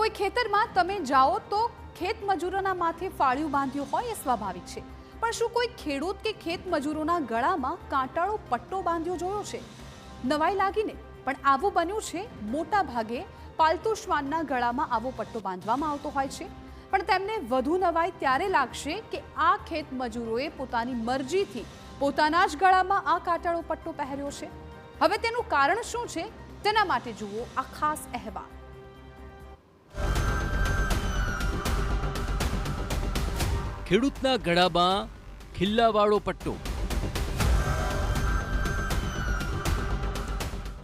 કોઈ ખેતરમાં તમે જાઓ તો ખેત મજૂરોના માથે ફાળિયું બાંધ્યું હોય એ સ્વાભાવિક છે, પણ શું કોઈ ખેડૂત કે ખેત મજૂરોના ગળામાં કાંટાળો પટ્ટો બાંધ્યો જોયો છે? નવાઈ લાગીને પણ આવું બન્યું છે। મોટા ભાગે પાલતુ શ્વાનના ગળામાં આવો પટ્ટો બાંધવામાં આવતો હોય છે, પણ તેમને વધુ નવાઈ ત્યારે લાગશે કે આ ખેત મજૂરોએ પોતાની મરજીથી પોતાના જ ગળામાં આ કાંટાળો પટ્ટો પહેર્યો છે। હવે તેનું કારણ શું છે તેના માટે જુઓ આ ખાસ અહેવાલ। ખેડૂતના ગળામાં ખિલ્લાવાળો પટ્ટો,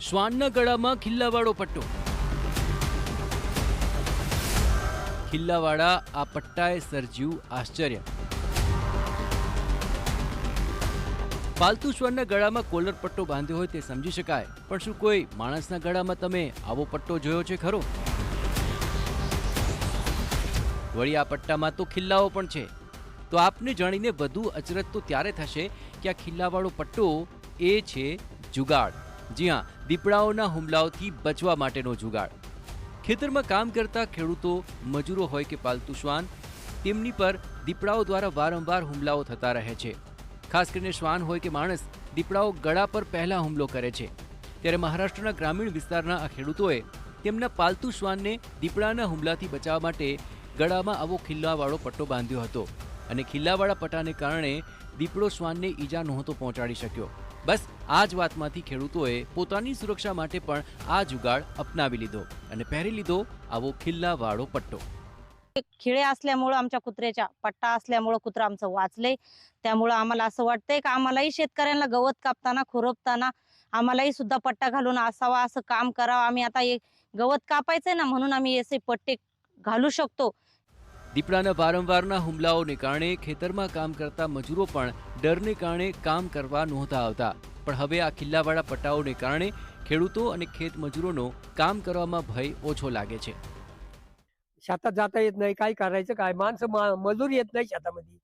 શ્વાનના ગળામાં ખિલ્લાવાળો પટ્ટો। ખિલ્લાવાળા આ પટ્ટાએ સર્જ્યું આશ્ચર્ય। પાલતુ શ્વાનના ગળામાં કોલર પટ્ટો બાંધ્યો હોય તે સમજી શકાય, પણ શું કોઈ માણસના ગળામાં તમે આવો પટ્ટો જોયો છે ખરો? વળી આ પટ્ટામાં તો ખિલ્લાઓ પણ છે। તો આપને જાણીને વધુ અચરજ તો ત્યારે થશે કે આ ખિલ્લાવાળો પટ્ટો એ છે જુગાડ। જી હા, દીપડાઓના હુમલાઓથી બચવા માટેનો જુગાડ। ખેતરમાં કામ કરતા ખેડૂતો, મજૂરો હોય કે પાલતુ શ્વાન, તેમની પર દીપડાઓ દ્વારા વારંવાર હુમલાઓ થતા રહે છે। ખાસ કરીને શ્વાન હોય કે માણસ, દીપડાઓ ગળા પર પહેલા હુમલો કરે છે। ત્યારે મહારાષ્ટ્રના ગ્રામીણ વિસ્તારના આ ખેડૂતોએ તેમના પાલતુ શ્વાનને દીપડાના હુમલાથી બચાવવા માટે ગળામાં આવો ખિલ્લાવાળો પટ્ટો બાંધ્યો હતો, અને ખિલ્લાવાળા પટ્ટાને કારણે દીપડો શ્વાનને ઈજા નહોતો પહોંચાડી શક્યો। બસ આ જ વાતમાંથી ખેડૂતોએ પોતાની સુરक्षा માટે પણ આ जुगाड अपनावी લીધो અને પહેરી લીધો આવો ખિલ્લાવાળો पट्टो। खिळे असल्यामुळे आमच्या कुत्र्याच्या पट्टा असल्यामुळे कुत्रा आमचं वाचले। त्यामुळे आम्हाला असं वाटतंय की आम्हालाही शेतकऱ्यांना गवत कापताना, खुरपताना आम्हालाही सुद्धा पट्टा घालून असावा, असं काम करावं। आम्ही आता गवत कापायचंय ना, म्हणून आम्ही असे पट्टे घालू शकतो। દીપડાના વારંવારના હુમલાઓને કારણે ખેતરમાં કામ કરતા મજૂરો પણ ડરને કારણે કામ કરવા નહોતા આવતા, પણ હવે આ ખિલ્લાવાળા પટ્ટાઓને કારણે ખેડૂતો અને ખેત મજૂરોનો કામ કરવામાં ભય ઓછો લાગે છે। शेतात जाता येत नाही, काय करायचं काय, माणसं मजूर येत नाही शेतामध्ये,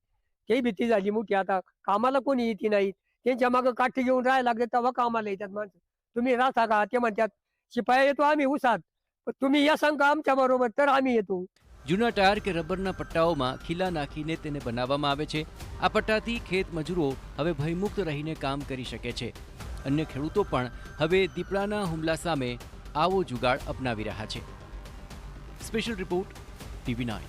ते भीती झाली मोठी। आता कामाला कोणी येते नाही, त्यांच्या मागं काठी घेऊन राहायला लागले तेव्हा कामाला येतात माणसं। तुम्ही राहता का? ते म्हणतात शिपाई येतो आम्ही उसात, पण तुम्ही या सांगा आमच्या बरोबर तर आम्ही येतो। જૂના ટાયર કે રબરના પટ્ટાઓમાં ખીલા નાખીને તેને બનાવવામાં આવે છે। આ પટ્ટાથી ખેત મજૂરો હવે ભયમુક્ત રહીને કામ કરી શકે છે। અન્ય ખેડૂતો પણ હવે દીપડાના હુમલા સામે આવો જુગાડ અપનાવી રહ્યા છે। Special report, TV9।